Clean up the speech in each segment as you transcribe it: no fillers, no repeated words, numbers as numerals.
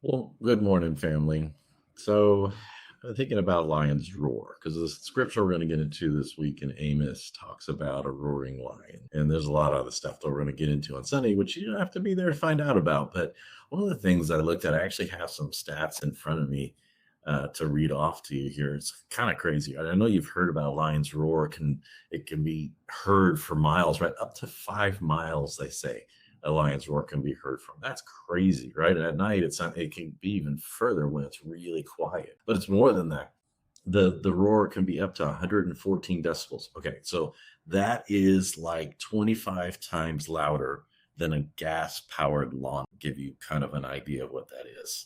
Well, good morning, family. So, thinking about lion's roar, because the scripture we're going to get into this week in Amos talks about a roaring lion. And there's a lot of other stuff that we're going to get into on Sunday, which you don't have to be there to find out about. But one of the things that I looked at, I actually have some stats in front of me to read off to you here. It's kind of crazy. I know you've heard about a lion's roar. It can be heard for miles, right? Up to 5 miles, they say a lion's roar can be heard from. That's crazy, right? And at night, it can be even further when it's really quiet. But it's more than that. The roar can be up to 114 decibels. Okay, so that is like 25 times louder than a gas powered lawn. Give you kind of an idea of what that is.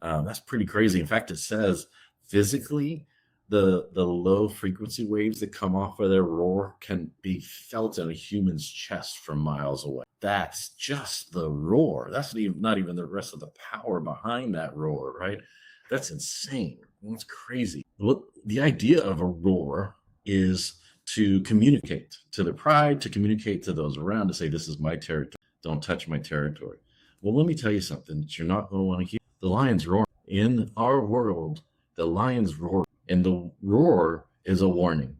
That's pretty crazy. In fact, it says physically, the low frequency waves that come off of their roar can be felt in a human's chest from miles away. That's just the roar. That's not even the rest of the power behind that roar, right? That's insane. That's crazy. Well, the idea of a roar is to communicate to the pride, to communicate to those around, to say, this is my territory. Don't touch my territory. Well, let me tell you something that you're not going to want to hear. The lion's roar. In our world, the lion's roar, and the roar is a warning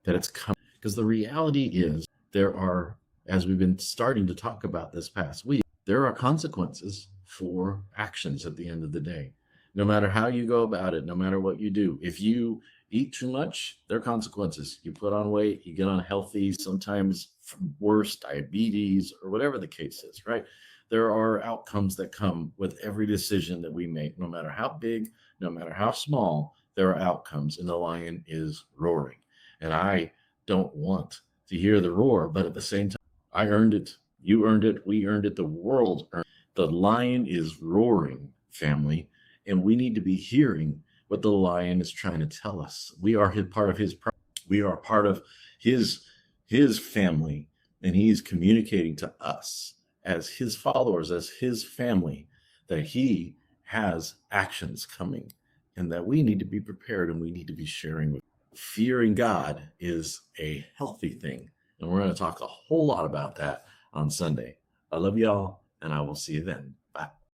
that it's coming. Because the reality is, there are, as we've been starting to talk about this past week, there are consequences for actions at the end of the day. No matter how you go about it, no matter what you do, if you eat too much, there are consequences. You put on weight, you get unhealthy, sometimes worse, diabetes, or whatever the case is, right? There are outcomes that come with every decision that we make, no matter how big, no matter how small, there are outcomes, and the lion is roaring. And I don't want to hear the roar, but at the same time, I earned it. You earned it. We earned it. The world earned it. The lion is roaring, family, and we need to be hearing what the lion is trying to tell us. We are part of his. We are part of his family, and he's communicating to us as his followers, as his family, that he has actions coming, and that we need to be prepared and we need to be sharing with. Fearing God is a healthy thing. And we're going to talk a whole lot about that on Sunday. I love y'all, and I will see you then.